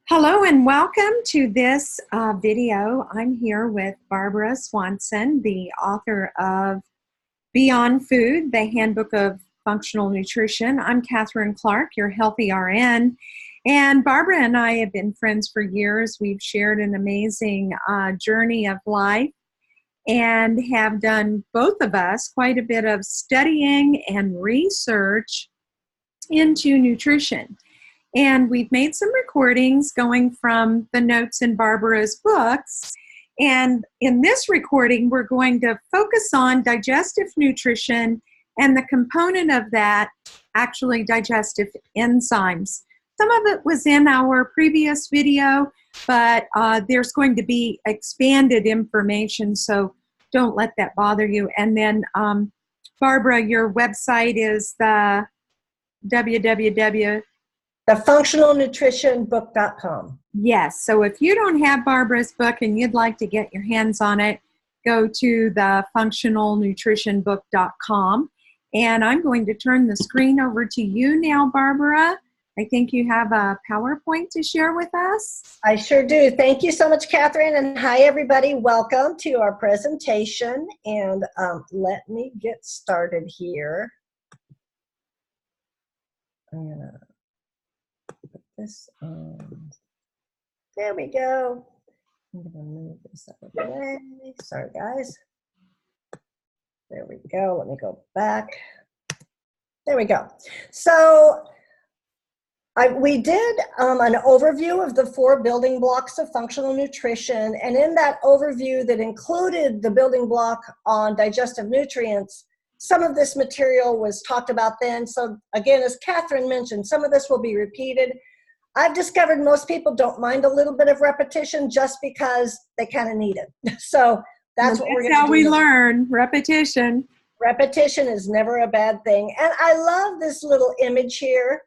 Hello and welcome to this video. I'm here with Barbara Swanson, the author of Beyond Food, the Handbook of Functional Nutrition. I'm Catherine Clark, your Healthy RN. And Barbara and I have been friends for years. We've shared an amazing journey of life and have done, both of us, quite a bit of studying and research into nutrition. And we've made some recordings going from the notes in Barbara's books. And in this recording, we're going to focus on digestive nutrition and the component of that, actually digestive enzymes. Some of it was in our previous video, but there's going to be expanded information, so don't let that bother you. And then, Barbara, your website is the thefunctionalnutritionbook.com. Yes, so if you don't have Barbara's book and you'd like to get your hands on it, go to thefunctionalnutritionbook.com. And I'm going to turn the screen over to you now, Barbara. I think you have a PowerPoint to share with us. I sure do. Thank you so much, Catherine. And hi, everybody. Welcome to our presentation. And let me get started here. I'm going to put this on. There we go. I'm going to move this out of the way. Sorry, guys. There we go. Let me go back. There we go. So we did an overview of the 4 building blocks of functional nutrition. And in that overview that included the building block on digestive nutrients, some of this material was talked about then. So again, as Catherine mentioned, some of this will be repeated. I've discovered most people don't mind a little bit of repetition just because they kind of need it. So that's what we're going to do. That's how we learn, repetition. Repetition is never a bad thing. And I love this little image here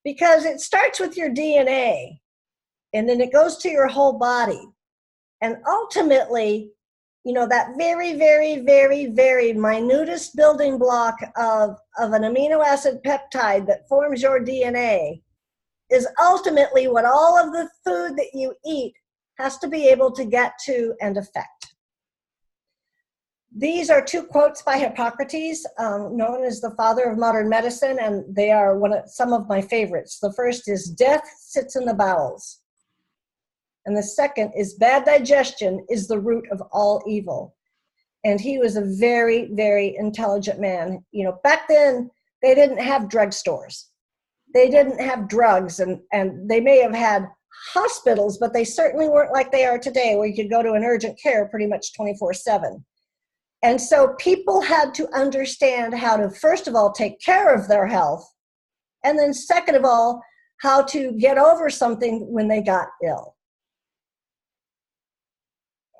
because it starts with your DNA and then it goes to your whole body. And ultimately, you know, that very, very, very, very minutest building block of an amino acid peptide that forms your DNA is ultimately what all of the food that you eat has to be able to get to and affect. These are 2 quotes by Hippocrates, known as the father of modern medicine, and they are some of my favorites. The first is, "Death sits in the bowels." And the second is, "Bad digestion is the root of all evil." And he was a very, very intelligent man. You know, back then, they didn't have drugstores. They didn't have drugs, and they may have had hospitals, but they certainly weren't like they are today, where you could go to an urgent care pretty much 24/7. And so people had to understand how to, first of all, take care of their health, and then second of all, how to get over something when they got ill.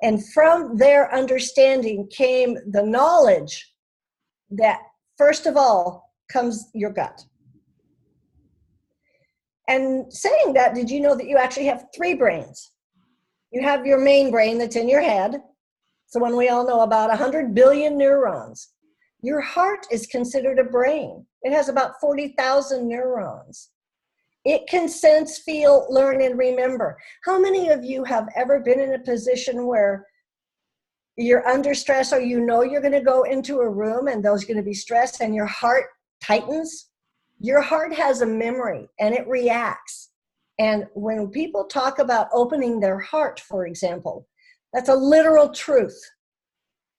And from their understanding came the knowledge that, first of all, comes your gut. And saying that, did you know that you actually have 3 brains? You have your main brain that's in your head. So when we all know about 100 billion neurons, your heart is considered a brain. It has about 40,000 neurons. It can sense, feel, learn, and remember. How many of you have ever been in a position where you're under stress, or you know you're going to go into a room and there's going to be stress and your heart tightens? Your heart has a memory and it reacts. And when people talk about opening their heart, for example, that's a literal truth.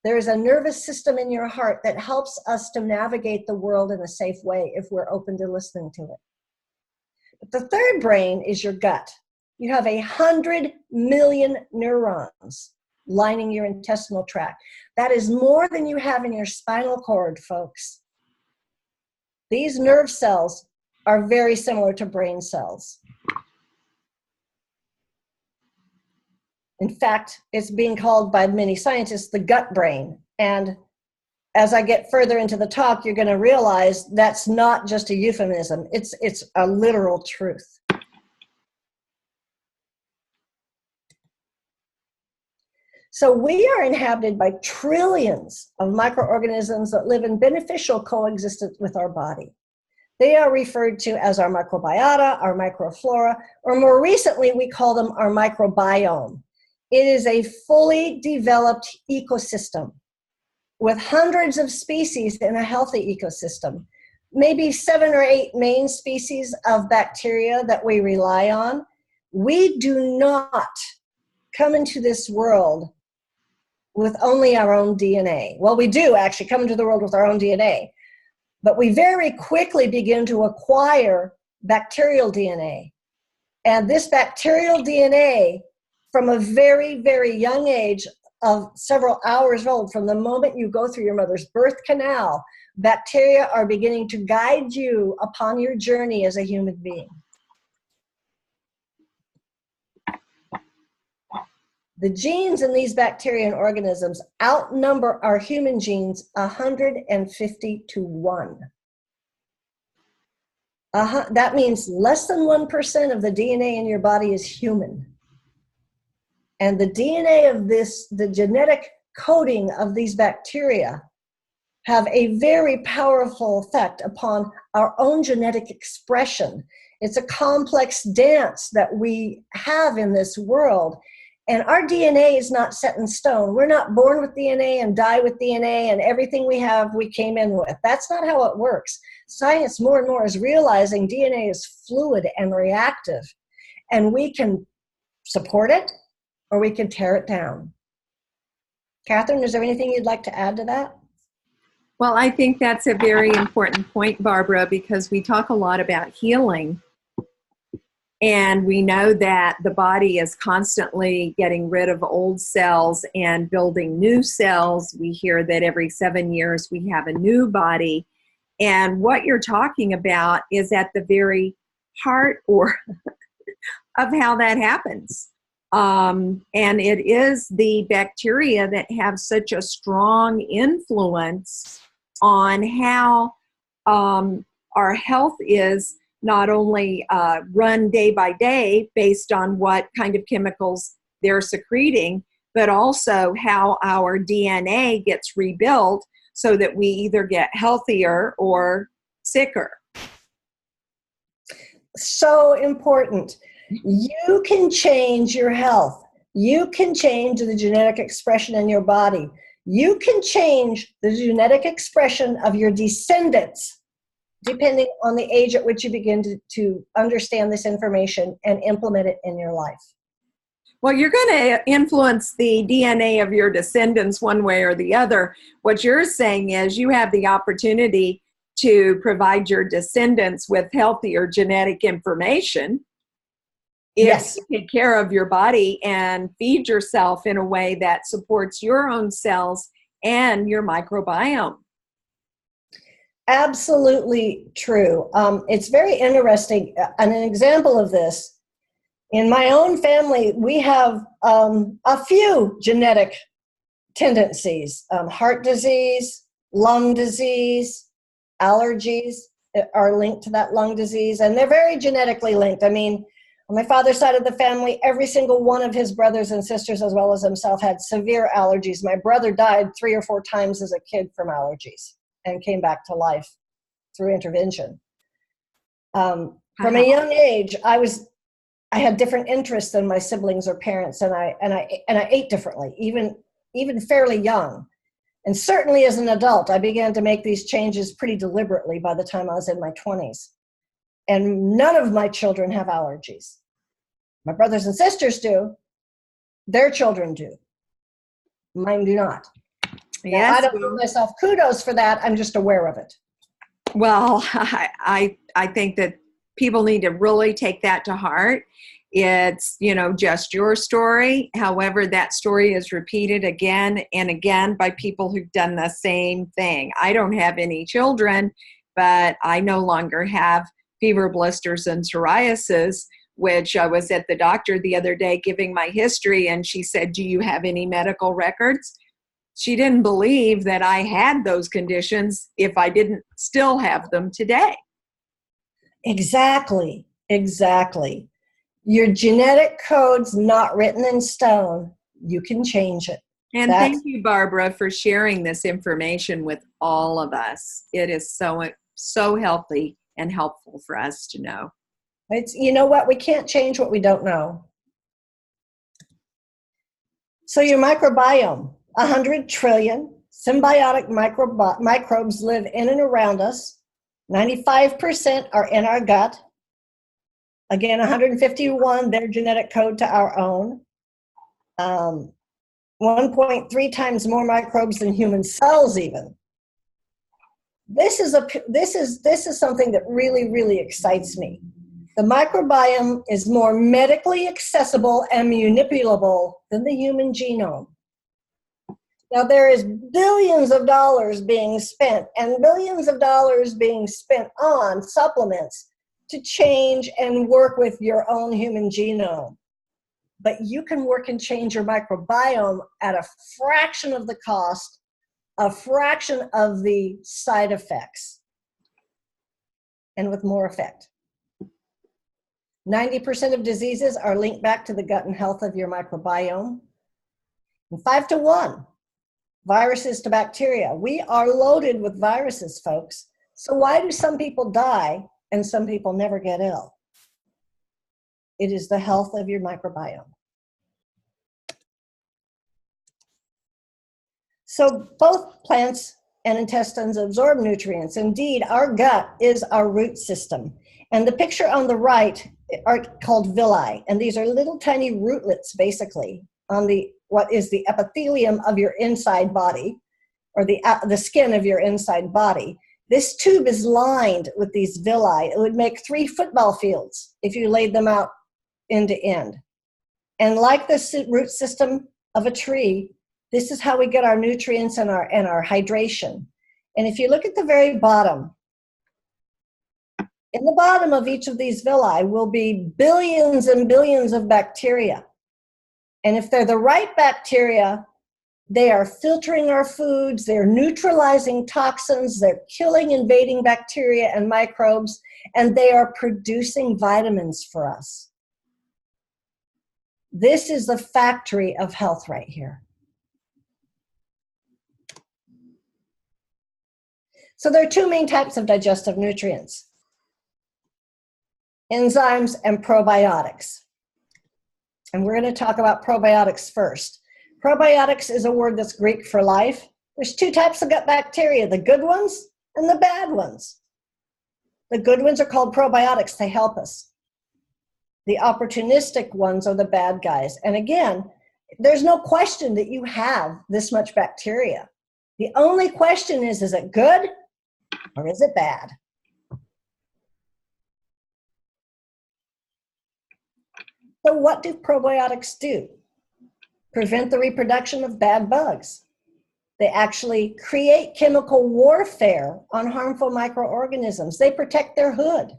There is a nervous system in your heart that helps us to navigate the world in a safe way if we're open to listening to it. But the 3rd brain is your gut. You have 100 million neurons lining your intestinal tract. That is more than you have in your spinal cord, folks. These nerve cells are very similar to brain cells. In fact, it's being called by many scientists the gut brain. And as I get further into the talk, you're going to realize that's not just a euphemism. It's a literal truth. So we are inhabited by trillions of microorganisms that live in beneficial coexistence with our body. They are referred to as our microbiota, our microflora, or more recently, we call them our microbiome. It is a fully developed ecosystem with hundreds of species in a healthy ecosystem. Maybe 7 or 8 main species of bacteria that we rely on. We do not come into this world with only our own DNA. Well, we do actually come into the world with our own DNA, but we very quickly begin to acquire bacterial DNA. And this bacterial DNA, from a very, very young age of several hours old, from the moment you go through your mother's birth canal, bacteria are beginning to guide you upon your journey as a human being. The genes in these bacteria and organisms outnumber our human genes 150 to 1. That means less than 1% of the DNA in your body is human. And the DNA of this, the genetic coding of these bacteria, have a very powerful effect upon our own genetic expression. It's a complex dance that we have in this world. And our DNA is not set in stone. We're not born with DNA and die with DNA, and everything we have, we came in with. That's not how it works. Science more and more is realizing DNA is fluid and reactive, and we can support it or we can tear it down. Catherine, is there anything you'd like to add to that? Well, I think that's a very important point, Barbara, because we talk a lot about healing. And we know that the body is constantly getting rid of old cells and building new cells. We hear that every 7 years we have a new body. And what you're talking about is at the very heart or of how that happens. And it is the bacteria that have such a strong influence on how our health is not only run day by day based on what kind of chemicals they're secreting, but also how our DNA gets rebuilt so that we either get healthier or sicker. So important. You can change your health. You can change the genetic expression in your body. You can change the genetic expression of your descendants depending on the age at which you begin to understand this information and implement it in your life. Well, you're going to influence the DNA of your descendants one way or the other. What you're saying is you have the opportunity to provide your descendants with healthier genetic information. Yes. If you take care of your body and feed yourself in a way that supports your own cells and your microbiome. Absolutely true. It's very interesting. And an example of this, in my own family, we have a few genetic tendencies. Heart disease, lung disease, allergies are linked to that lung disease, and they're very genetically linked. I mean, on my father's side of the family, every single one of his brothers and sisters, as well as himself, had severe allergies. My brother died 3 or 4 times as a kid from allergies and came back to life through intervention. From a young age, I had different interests than my siblings or parents, and I ate differently, even fairly young. And certainly as an adult, I began to make these changes pretty deliberately by the time I was in my 20s. And none of my children have allergies. My brothers and sisters do. Their children do. Mine do not. Yes, I don't give myself kudos for that. I'm just aware of it. Well, I think that people need to really take that to heart. It's, just your story. However, that story is repeated again and again by people who've done the same thing. I don't have any children, but I no longer have fever, blisters, and psoriasis, which I was at the doctor the other day giving my history, and she said, "Do you have any medical records?" She didn't believe that I had those conditions if I didn't still have them today. Exactly. Your genetic code's not written in stone. You can change it. And thank you, Barbara, for sharing this information with all of us. It is so healthy and helpful for us to know. It's, you know what? We can't change what we don't know. So your microbiome, 100 trillion symbiotic microbes live in and around us. 95% are in our gut. Again, 151, their genetic code to our own. 1.3 times more microbes than human cells even. This is something that really, really excites me. The microbiome is more medically accessible and manipulable than the human genome. Now, there is billions of dollars being spent and billions of dollars being spent on supplements to change and work with your own human genome. But you can work and change your microbiome at a fraction of the cost, a fraction of the side effects, and with more effect. 90% of diseases are linked back to the gut and health of your microbiome. And 5 to 1, viruses to bacteria. We are loaded with viruses, folks. So why do some people die and some people never get ill? It is the health of your microbiome. So both plants and intestines absorb nutrients. Indeed, our gut is our root system. And the picture on the right are called villi. And these are little tiny rootlets, basically, on what is the epithelium of your inside body, or the skin of your inside body. This tube is lined with these villi. It would make 3 football fields if you laid them out end to end. And like the root system of a tree, this is how we get our nutrients and our hydration. And if you look at the very bottom, in the bottom of each of these villi will be billions and billions of bacteria. And if they're the right bacteria, they are filtering our foods, they're neutralizing toxins, they're killing invading bacteria and microbes, and they are producing vitamins for us. This is the factory of health right here. So there are 2 main types of digestive nutrients: enzymes and probiotics. And we're going to talk about probiotics first. Probiotics is a word that's Greek for life. There's 2 types of gut bacteria, the good ones and the bad ones. The good ones are called probiotics. They help us. The opportunistic ones are the bad guys. And again, there's no question that you have this much bacteria. The only question is it good or is it bad? So what do probiotics do? Prevent the reproduction of bad bugs. They actually create chemical warfare on harmful microorganisms. They protect their hood.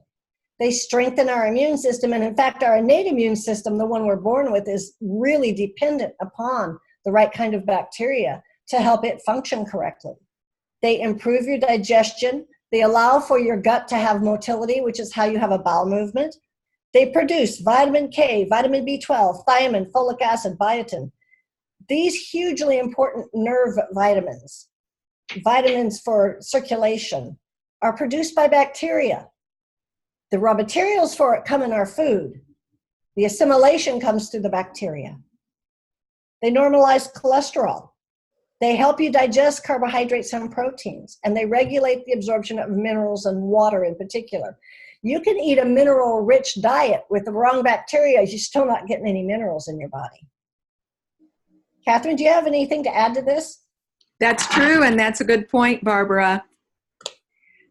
They strengthen our immune system. And in fact, our innate immune system, the one we're born with, is really dependent upon the right kind of bacteria to help it function correctly. They improve your digestion. They allow for your gut to have motility, which is how you have a bowel movement. They produce vitamin K, vitamin B12, thiamine, folic acid, biotin. These hugely important nerve vitamins, vitamins for circulation, are produced by bacteria. The raw materials for it come in our food. The assimilation comes through the bacteria. They normalize cholesterol. They help you digest carbohydrates and proteins, and they regulate the absorption of minerals and water in particular. You can eat a mineral-rich diet with the wrong bacteria, you're still not getting any minerals in your body. Catherine, do you have anything to add to this? That's true, and that's a good point, Barbara.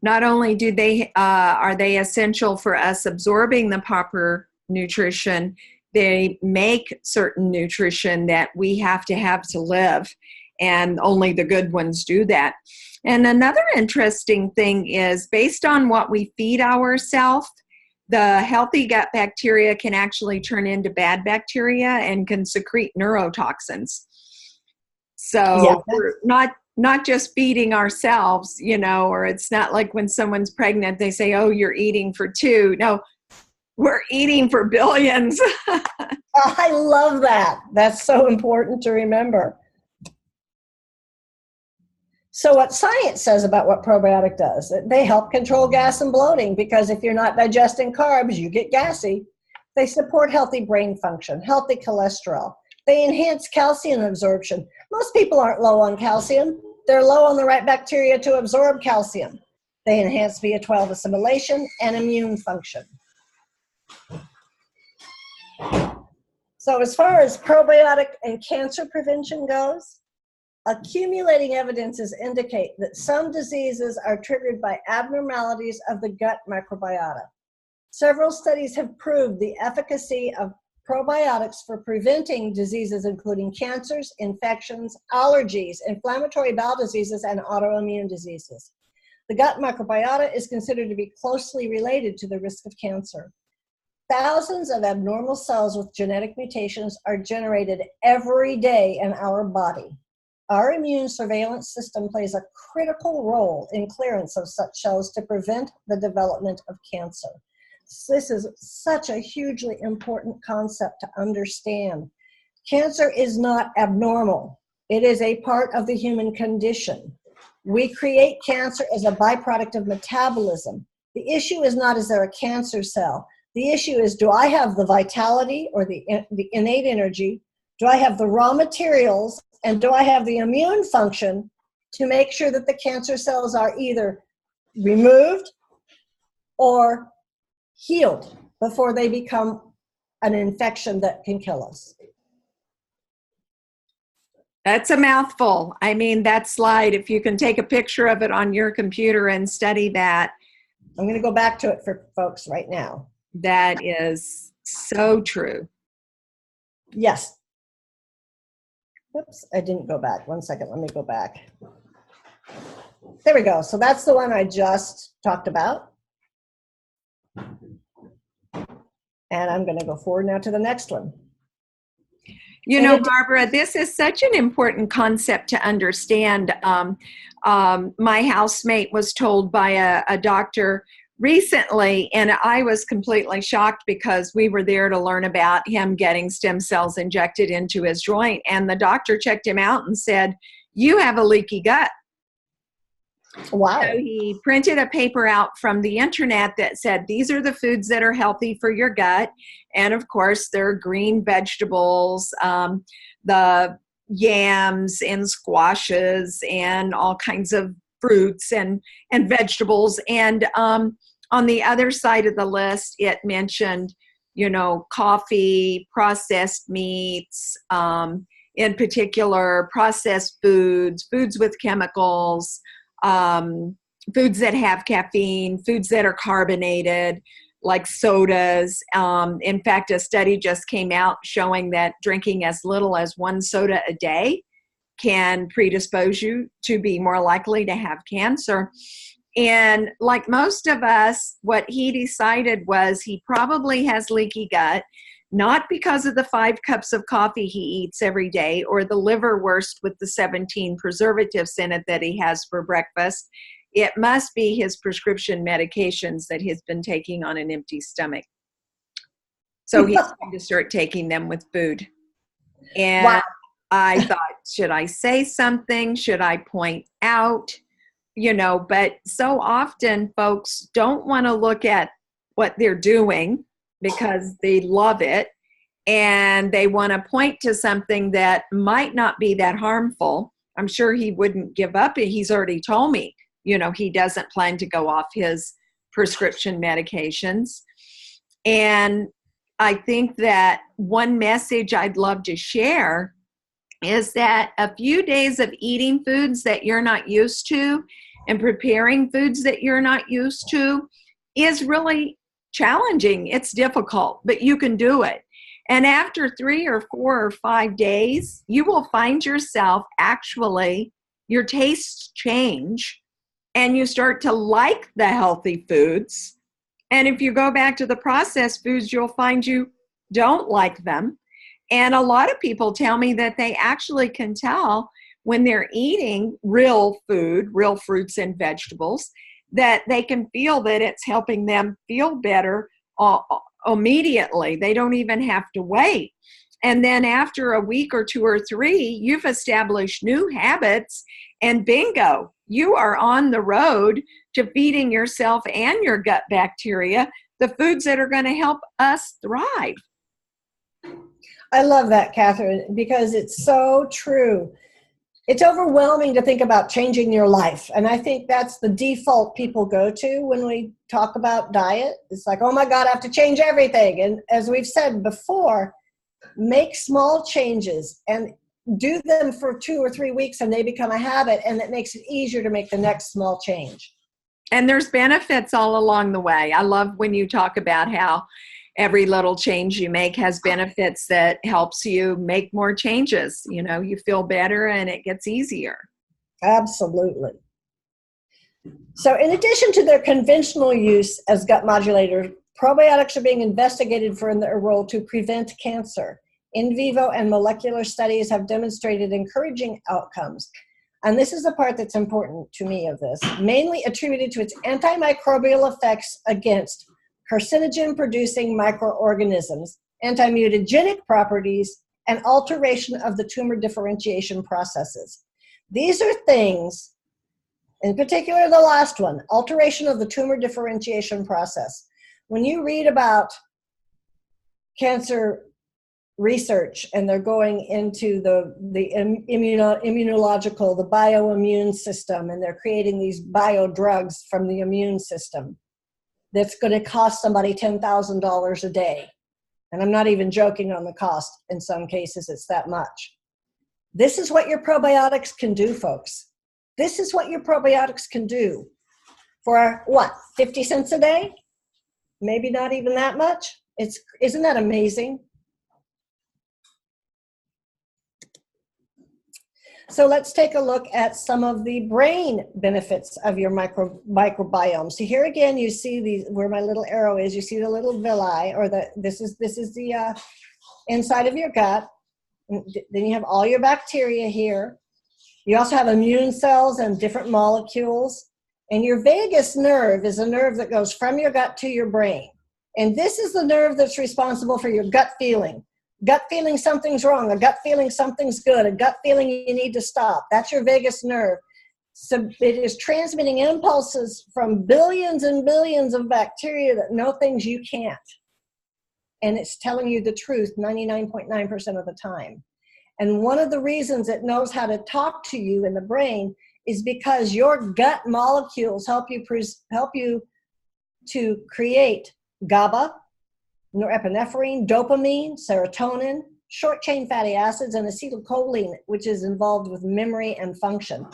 Not only do they are they essential for us absorbing the proper nutrition, they make certain nutrition that we have to live, and only the good ones do that. And another interesting thing is, based on what we feed ourselves, the healthy gut bacteria can actually turn into bad bacteria and can secrete neurotoxins. So yeah, we're not just feeding ourselves, you know, or it's not like when someone's pregnant, they say, oh, you're eating for 2. No, we're eating for billions. I love that. That's so important to remember. So what science says about what probiotic does, they help control gas and bloating, because if you're not digesting carbs, you get gassy. They support healthy brain function, healthy cholesterol. They enhance calcium absorption. Most people aren't low on calcium. They're low on the right bacteria to absorb calcium. They enhance B12 assimilation and immune function. So as far as probiotic and cancer prevention goes, accumulating evidences indicate that some diseases are triggered by abnormalities of the gut microbiota. Several studies have proved the efficacy of probiotics for preventing diseases including cancers, infections, allergies, inflammatory bowel diseases, and autoimmune diseases. The gut microbiota is considered to be closely related to the risk of cancer. Thousands of abnormal cells with genetic mutations are generated every day in our body. Our immune surveillance system plays a critical role in clearance of such cells to prevent the development of cancer. This is such a hugely important concept to understand. Cancer is not abnormal. It is a part of the human condition. We create cancer as a byproduct of metabolism. The issue is not, is there a cancer cell? The issue is, do I have the vitality or the innate energy? Do I have the raw materials? And do I have the immune function to make sure that the cancer cells are either removed or healed before they become an infection that can kill us? That's a mouthful. I mean, that slide, if you can take a picture of it on your computer and study that. I'm going to go back to it for folks right now. That is so true. Yes. Oops, I didn't go back. 1 second, let me go back. There we go. So that's the one I just talked about. And I'm going to go forward now to the next one. You know, Barbara, this is such an important concept to understand. My housemate was told by a doctor recently, and I was completely shocked because we were there to learn about him getting stem cells injected into his joint. And the doctor checked him out and said, "You have a leaky gut." Wow. So he printed a paper out from the internet that said, these are the foods that are healthy for your gut. And of course, there are green vegetables, the yams and squashes and all kinds of fruits and vegetables. And on the other side of the list, it mentioned, you know, coffee, processed meats, in particular, processed foods, foods with chemicals, foods that have caffeine, foods that are carbonated, like sodas. In fact, a study just came out showing that drinking as little as 1 soda a day can predispose you to be more likely to have cancer. And like most of us, what he decided was he probably has leaky gut, not because of the 5 cups of coffee he eats every day or the liverwurst with the 17 preservatives in it that he has for breakfast. It must be his prescription medications that he's been taking on an empty stomach. So he's going to start taking them with food. And wow. I thought, should I say something? Should I point out? You know, but so often folks don't want to look at what they're doing because they love it and they want to point to something that might not be that harmful. I'm sure he wouldn't give up. He's already told me, you know, he doesn't plan to go off his prescription medications. And I think that one message I'd love to share is that a few days of eating foods that you're not used to and preparing foods that you're not used to is really challenging. It's difficult, but you can do it. And after 3 or 4 or 5 days, you will find yourself actually, your tastes change and you start to like the healthy foods. And if you go back to the processed foods, you'll find you don't like them. And a lot of people tell me that they actually can tell when they're eating real food, real fruits and vegetables, that they can feel that it's helping them feel better immediately. They don't even have to wait. And then after a week or 2 or 3, you've established new habits, and bingo, you are on the road to feeding yourself and your gut bacteria the foods that are going to help us thrive. I love that, Catherine, because it's so true. It's overwhelming to think about changing your life. And I think that's the default people go to when we talk about diet. It's like, oh my God, I have to change everything. And as we've said before, make small changes and do them for 2 or 3 weeks and they become a habit, and it makes it easier to make the next small change. And there's benefits all along the way. I love when you talk about how every little change you make has benefits that helps you make more changes. You know, you feel better and it gets easier. Absolutely. So in addition to their conventional use as gut modulators, probiotics are being investigated for their role to prevent cancer. In vivo and molecular studies have demonstrated encouraging outcomes. And this is the part that's important to me of this, mainly attributed to its antimicrobial effects against carcinogen-producing microorganisms, antimutagenic properties, and alteration of the tumor differentiation processes. These are things, in particular the last one, alteration of the tumor differentiation process. When you read about cancer research and they're going into the immunological, the bioimmune system, and they're creating these bio drugs from the immune system that's going to cost somebody $10,000 a day. And I'm not even joking on the cost. In some cases, it's that much. This is what your probiotics can do, folks. This is what your probiotics can do for what, 50 cents a day? Maybe not even that much. Isn't that amazing? So let's take a look at some of the brain benefits of your microbiome. So here again, you see these, where my little arrow is, you see the little villi, or this is the inside of your gut. Then you have all your bacteria here. You also have immune cells and different molecules. And your vagus nerve is a nerve that goes from your gut to your brain. And this is the nerve that's responsible for your gut feeling. Gut feeling something's wrong, a gut feeling something's good, a gut feeling you need to stop. That's your vagus nerve. So it is transmitting impulses from billions and billions of bacteria that know things you can't. And it's telling you the truth 99.9% of the time. And one of the reasons it knows how to talk to you in the brain is because your gut molecules help you to create GABA, norepinephrine, dopamine, serotonin, short-chain fatty acids, and acetylcholine, which is involved with memory and function.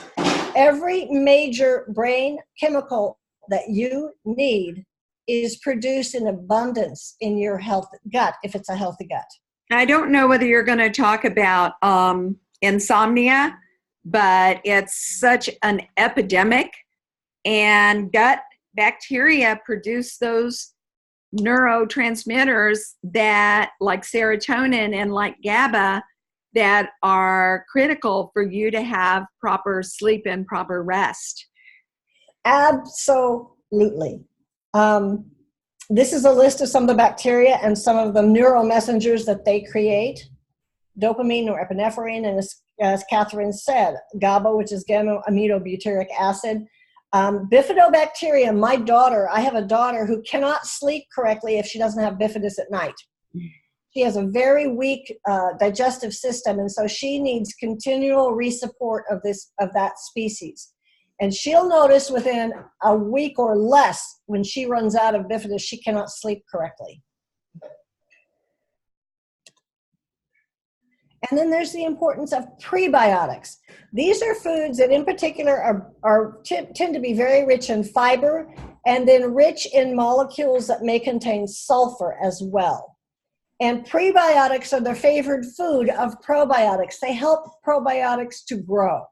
Every major brain chemical that you need is produced in abundance in your healthy gut, if it's a healthy gut. I don't know whether you're going to talk about insomnia, but it's such an epidemic, and gut bacteria produce those neurotransmitters that, like serotonin and like GABA, that are critical for you to have proper sleep and proper rest. Absolutely. This is a list of some of the bacteria and some of the neuromessengers that they create. Dopamine, norepinephrine, and as Catherine said, GABA, which is gamma-aminobutyric acid. Bifidobacteria, I have a daughter who cannot sleep correctly if she doesn't have bifidus at night. She has a very weak digestive system, and so she needs continual resupport of that species. And she'll notice within a week or less, when she runs out of bifidus, she cannot sleep correctly. And then there's the importance of prebiotics. These are foods that in particular tend to be very rich in fiber and then rich in molecules that may contain sulfur as well. And prebiotics are the favored food of probiotics. They help probiotics to grow.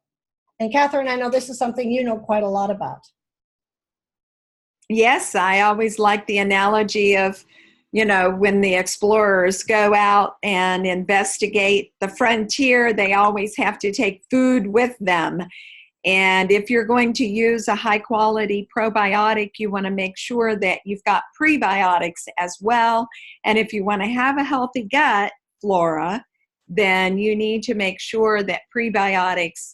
And Catherine, I know this is something you know quite a lot about. Yes, I always like the analogy of, when the explorers go out and investigate the frontier, they always have to take food with them. And if you're going to use a high quality probiotic, you want to make sure that you've got prebiotics as well. And if you want to have a healthy gut, flora, then you need to make sure that prebiotics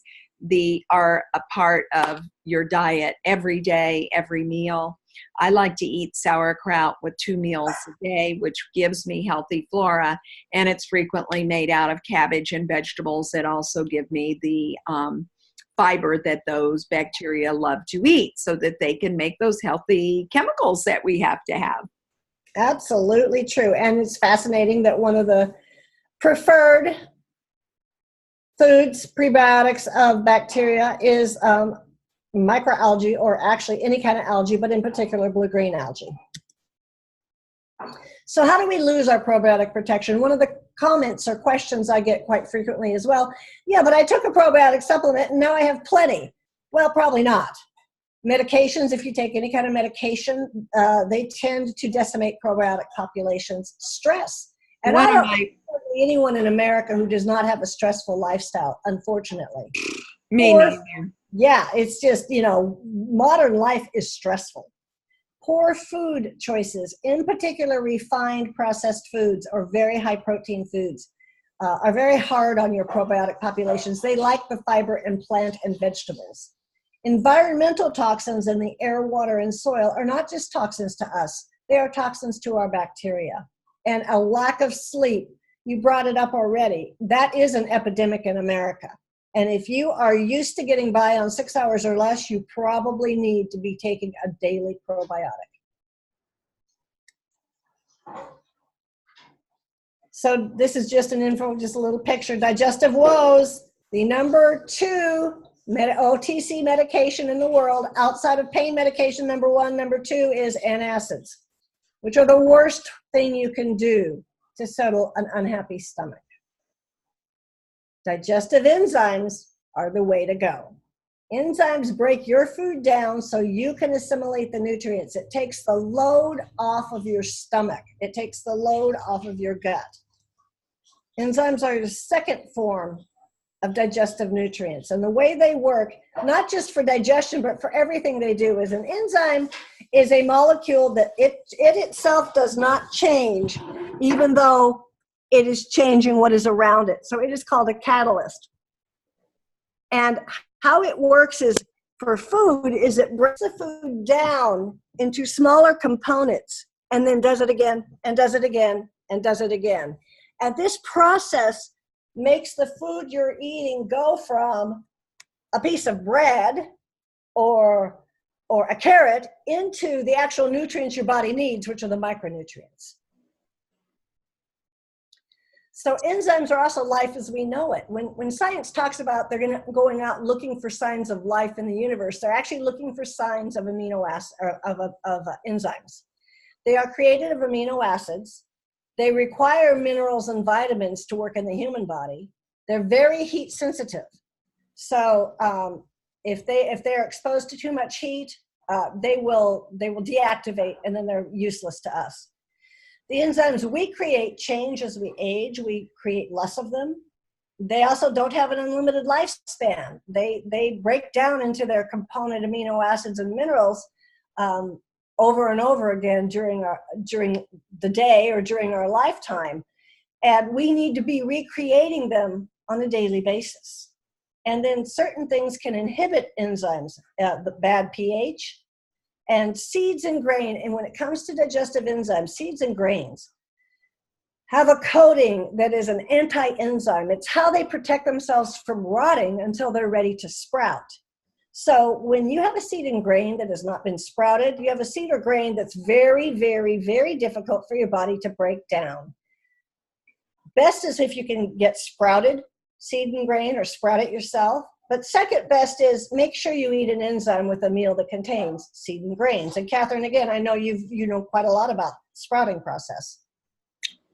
are a part of your diet every day, every meal. I like to eat sauerkraut with 2 meals a day, which gives me healthy flora, and it's frequently made out of cabbage and vegetables that also give me the fiber that those bacteria love to eat so that they can make those healthy chemicals that we have to have. Absolutely true. And it's fascinating that one of the preferred foods, prebiotics of bacteria is microalgae, or actually any kind of algae, but in particular blue-green algae. So how do we lose our probiotic protection? One of the comments or questions I get quite frequently as well, yeah, but I took a probiotic supplement and now I have plenty. Well, probably not. Medications, if you take any kind of medication, they tend to decimate probiotic populations. Stress. And I don't know anyone in America who does not have a stressful lifestyle, unfortunately. Me neither. Yeah, it's just, modern life is stressful. Poor food choices, in particular refined processed foods or very high protein foods, are very hard on your probiotic populations. They like the fiber in plant and vegetables. Environmental toxins in the air, water, and soil are not just toxins to us. They are toxins to our bacteria. And a lack of sleep, you brought it up already, that is an epidemic in America. And if you are used to getting by on 6 hours or less, you probably need to be taking a daily probiotic. So this is just an info, just a little picture. Digestive woes, the number 2 OTC medication in the world, outside of pain medication, number 1, number 2 is antacids, which are the worst thing you can do to settle an unhappy stomach. Digestive enzymes are the way to go. Enzymes break your food down so you can assimilate the nutrients. It takes the load off of your stomach. It takes the load off of your gut. Enzymes are the second form of digestive nutrients. And the way they work, not just for digestion, but for everything they do, is an enzyme is a molecule that it itself does not change, even though it is changing what is around it. So it is called a catalyst. And how it works is, for food, is it breaks the food down into smaller components and then does it again and does it again and does it again. And this process makes the food you're eating go from a piece of bread or a carrot into the actual nutrients your body needs, which are the micronutrients. So enzymes are also life as we know it. When science talks about they're going out looking for signs of life in the universe, they're actually looking for signs of amino acids, of enzymes. They are created of amino acids. They require minerals and vitamins to work in the human body. They're very heat sensitive. So if they're exposed to too much heat, they will deactivate, and then they're useless to us. The enzymes we create change as we age. We create less of them. They also don't have an unlimited lifespan. They break down into their component amino acids and minerals over and over again during the day or during our lifetime. And we need to be recreating them on a daily basis. And then certain things can inhibit enzymes, the bad pH, and seeds and grain. And when it comes to digestive enzymes, seeds and grains have a coating that is an anti-enzyme. It's how they protect themselves from rotting until they're ready to sprout. So when you have a seed and grain that has not been sprouted, you have a seed or grain that's very, very, very difficult for your body to break down. Best is if you can get sprouted seed and grain or sprout it yourself. But second best is make sure you eat an enzyme with a meal that contains seed and grains. And Catherine, again, I know you know quite a lot about sprouting process.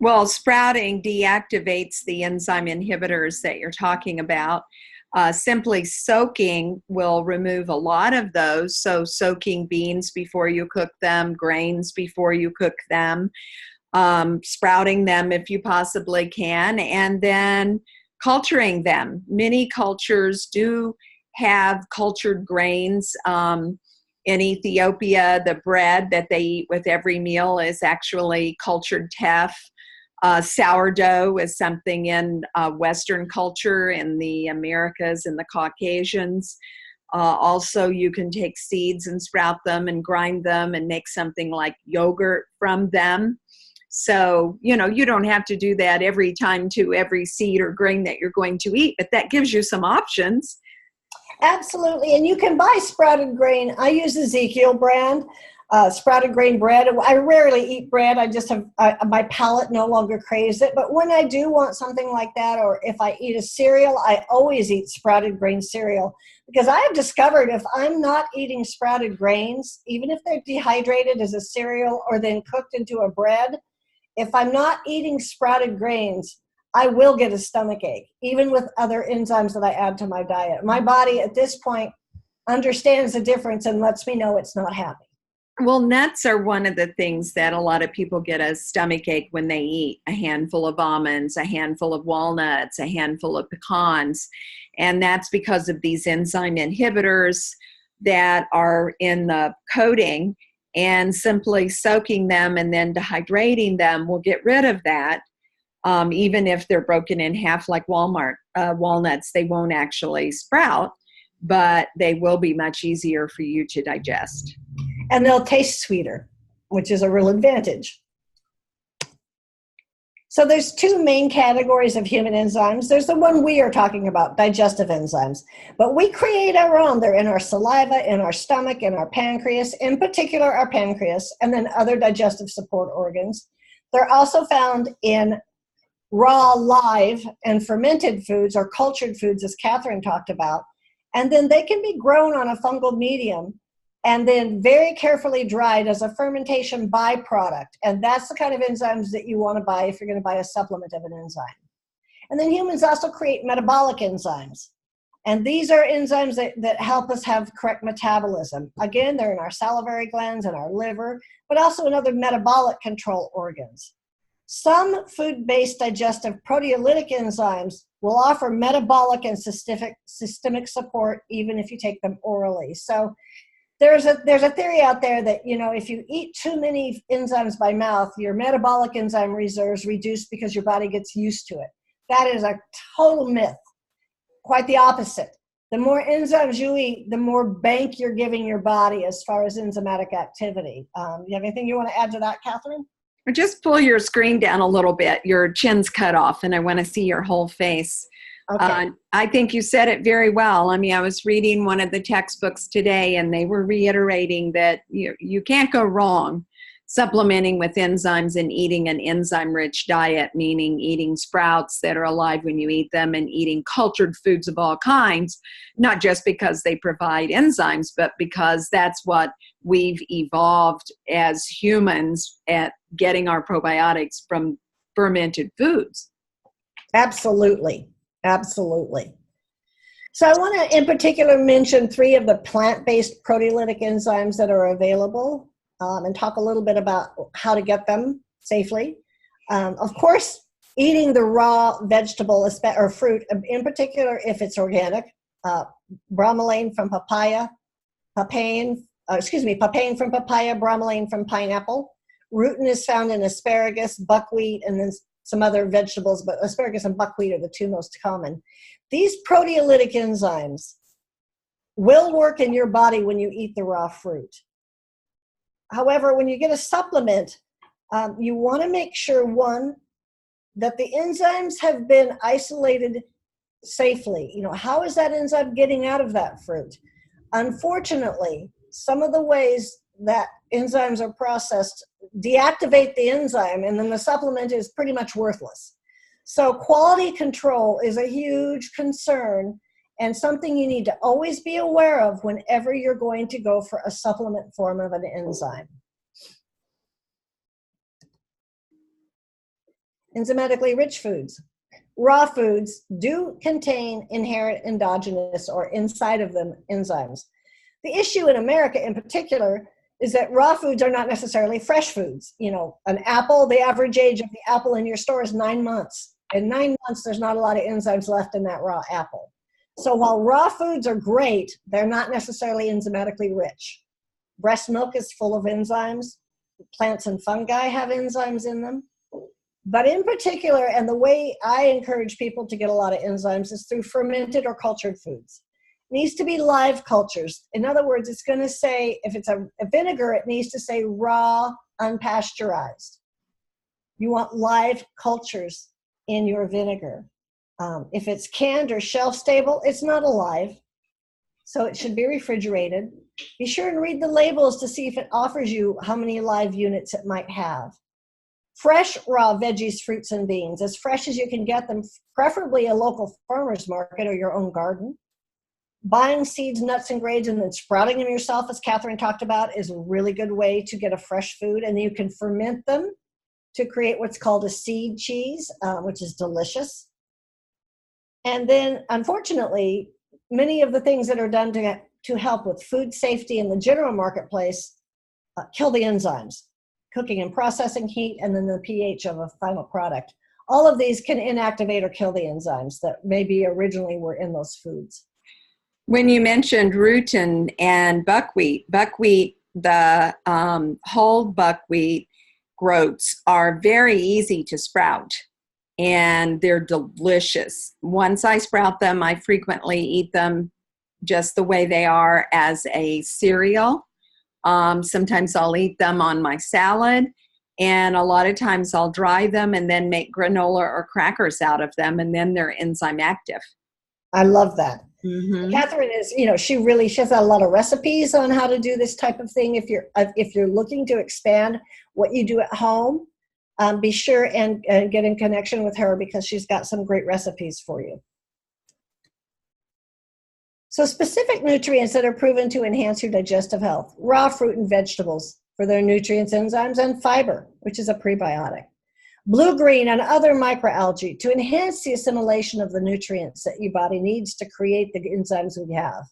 Well, sprouting deactivates the enzyme inhibitors that you're talking about. Simply soaking will remove a lot of those. So soaking beans before you cook them, grains before you cook them, sprouting them if you possibly can, and then culturing them. Many cultures do have cultured grains. In Ethiopia, the bread that they eat with every meal is actually cultured teff. Sourdough is something in Western culture, in the Americas and the Caucasians. Also, you can take seeds and sprout them and grind them and make something like yogurt from them. So, you don't have to do that every time to every seed or grain that you're going to eat, but that gives you some options. Absolutely. And you can buy sprouted grain. I use Ezekiel brand, sprouted grain bread. I rarely eat bread. I just have, my palate no longer craves it. But when I do want something like that, or if I eat a cereal, I always eat sprouted grain cereal. Because I have discovered if I'm not eating sprouted grains, even if they're dehydrated as a cereal or then cooked into a bread, if I'm not eating sprouted grains, I will get a stomach ache, even with other enzymes that I add to my diet. My body at this point understands the difference and lets me know it's not happy. Well, nuts are one of the things that a lot of people get a stomach ache when they eat a handful of almonds, a handful of walnuts, a handful of pecans. And that's because of these enzyme inhibitors that are in the coating, and simply soaking them and then dehydrating them will get rid of that. Even if they're broken in half like walnuts, they won't actually sprout, but they will be much easier for you to digest. And they'll taste sweeter, which is a real advantage. So there's two main categories of human enzymes. There's the one we are talking about, digestive enzymes. But we create our own. They're in our saliva, in our stomach, in our pancreas, in particular our pancreas, and then other digestive support organs. They're also found in raw, live, and fermented foods or cultured foods, as Catherine talked about. And then they can be grown on a fungal medium and then very carefully dried as a fermentation byproduct. And that's the kind of enzymes that you want to buy if you're going to buy a supplement of an enzyme. And then humans also create metabolic enzymes. And these are enzymes that help us have correct metabolism. Again, they're in our salivary glands and our liver, but also in other metabolic control organs. Some food-based digestive proteolytic enzymes will offer metabolic and systemic support even if you take them orally. So there's a theory out there that, if you eat too many enzymes by mouth, your metabolic enzyme reserves reduce because your body gets used to it. That is a total myth. Quite the opposite. The more enzymes you eat, the more bank you're giving your body as far as enzymatic activity. You have anything you want to add to that, Catherine? Or just pull your screen down a little bit. Your chin's cut off, and I want to see your whole face. Okay. I think you said it very well. I mean, I was reading one of the textbooks today, and they were reiterating that you can't go wrong supplementing with enzymes and eating an enzyme-rich diet, meaning eating sprouts that are alive when you eat them and eating cultured foods of all kinds, not just because they provide enzymes, but because that's what we've evolved as humans at getting our probiotics from fermented foods. Absolutely. Absolutely. So I want to in particular mention 3 of the plant-based proteolytic enzymes that are available and talk a little bit about how to get them safely. Of course, eating the raw vegetable or fruit, in particular if it's organic, bromelain from papaya, papain from papaya, bromelain from pineapple. Rutin is found in asparagus, buckwheat, and then some other vegetables, but asparagus and buckwheat are the 2 most common. These proteolytic enzymes will work in your body when you eat the raw fruit. However, when you get a supplement, you want to make sure, one, that the enzymes have been isolated safely. How is that enzyme getting out of that fruit? Unfortunately, some of the ways that enzymes are processed deactivate the enzyme, and then the supplement is pretty much worthless. So quality control is a huge concern and something you need to always be aware of whenever you're going to go for a supplement form of an enzyme. Enzymatically rich foods. Raw foods do contain inherent endogenous or inside of them enzymes. The issue in America in particular is that raw foods are not necessarily fresh foods. An apple, the average age of the apple in your store is 9 months. In 9 months, there's not a lot of enzymes left in that raw apple. So while raw foods are great, they're not necessarily enzymatically rich. Breast milk is full of enzymes. Plants and fungi have enzymes in them. But in particular, and the way I encourage people to get a lot of enzymes is through fermented or cultured foods. It needs to be live cultures. In other words, it's going to say, if it's a vinegar, it needs to say raw, unpasteurized. You want live cultures in your vinegar. If it's canned or shelf stable, it's not alive. So it should be refrigerated. Be sure and read the labels to see if it offers you how many live units it might have. Fresh raw veggies, fruits, and beans, as fresh as you can get them, preferably a local farmer's market or your own garden. Buying seeds, nuts, and grains and then sprouting them yourself, as Catherine talked about, is a really good way to get a fresh food. And you can ferment them to create what's called a seed cheese, which is delicious. And then, unfortunately, many of the things that are done to help with food safety in the general marketplace kill the enzymes. Cooking and processing heat, and then the pH of a final product. All of these can inactivate or kill the enzymes that maybe originally were in those foods. When you mentioned rutin and buckwheat, the whole buckwheat groats are very easy to sprout, and they're delicious. Once I sprout them, I frequently eat them just the way they are as a cereal. Sometimes I'll eat them on my salad, and a lot of times I'll dry them and then make granola or crackers out of them, and then they're enzyme active. I love that. Mm-hmm. Catherine is, she has a lot of recipes on how to do this type of thing. If you're looking to expand what you do at home, be sure and get in connection with her, because she's got some great recipes for you. So specific nutrients that are proven to enhance your digestive health: raw fruit and vegetables for their nutrients, enzymes, and fiber, which is a prebiotic. Blue-green and other microalgae to enhance the assimilation of the nutrients that your body needs to create the enzymes we have.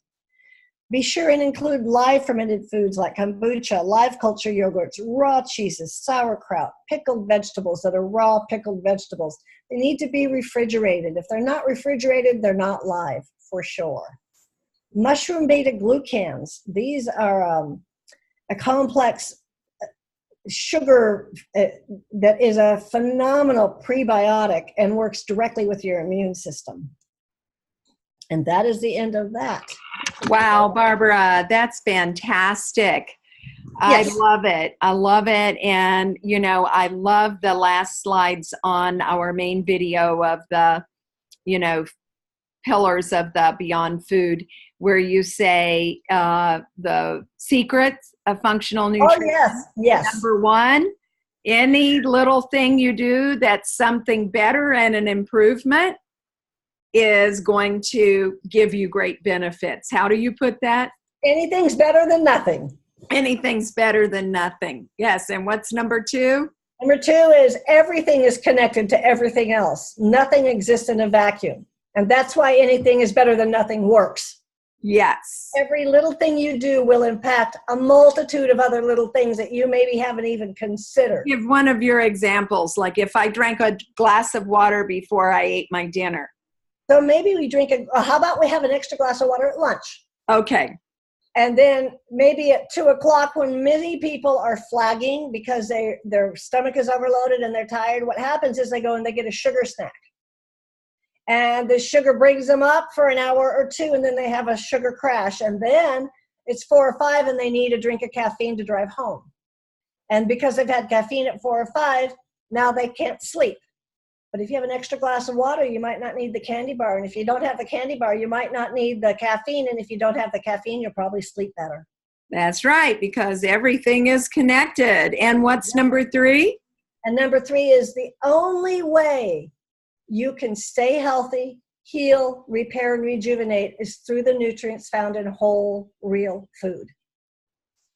Be sure and include live fermented foods like kombucha, live culture yogurts, raw cheeses, sauerkraut, pickled vegetables that are raw pickled vegetables. They need to be refrigerated. If they're not refrigerated, they're not live, for sure. Mushroom beta-glucans. These are a complex sugar that is a phenomenal prebiotic and works directly with your immune system. And that is the end of that. Wow, Barbara, that's fantastic. Yes. I love it. I love it. And, I love the last slides on our main video of the, pillars of the Beyond Food, where you say the secrets of functional nutrition. Oh, yes. Number one, any little thing you do that's something better and an improvement is going to give you great benefits. How do you put that? Anything's better than nothing. Anything's better than nothing. Yes. And what's number two? Number two is everything is connected to everything else. Nothing exists in a vacuum. And that's why anything is better than nothing works. Yes. Every little thing you do will impact a multitude of other little things that you maybe haven't even considered. Give one of your examples, like if I drank a glass of water before I ate my dinner. So maybe we drink how about we have an extra glass of water at lunch? Okay. And then maybe at 2:00, when many people are flagging because their stomach is overloaded and they're tired, what happens is they go and they get a sugar snack. And the sugar brings them up for an hour or two, and then they have a sugar crash. And then it's 4 or 5, and they need a drink of caffeine to drive home. And because they've had caffeine at 4 or 5, now they can't sleep. But if you have an extra glass of water, you might not need the candy bar. And if you don't have the candy bar, you might not need the caffeine. And if you don't have the caffeine, you'll probably sleep better. That's right, because everything is connected. And what's number 3? And number 3 is the only way you can stay healthy, heal, repair, and rejuvenate is through the nutrients found in whole, real food.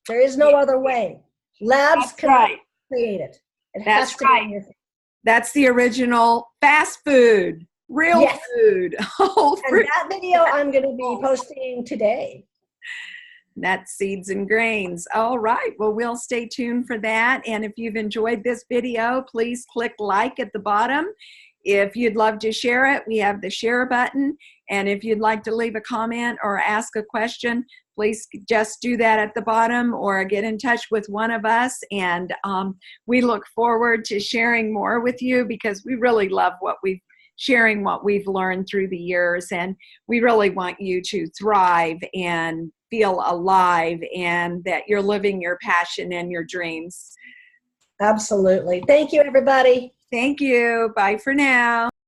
There is no other way. Labs cannot create it. It has to be in your food. That's the original fast food, real food, whole fruit. And that video I'm going to be posting today. That's seeds and grains. All right. Well, we'll stay tuned for that. And if you've enjoyed this video, please click like at the bottom. If you'd love to share it, we have the share button. And if you'd like to leave a comment or ask a question, please just do that at the bottom or get in touch with one of us. And we look forward to sharing more with you, because we really love sharing what we've learned through the years. And we really want you to thrive and feel alive, and that you're living your passion and your dreams. Absolutely. Thank you, everybody. Thank you. Bye for now.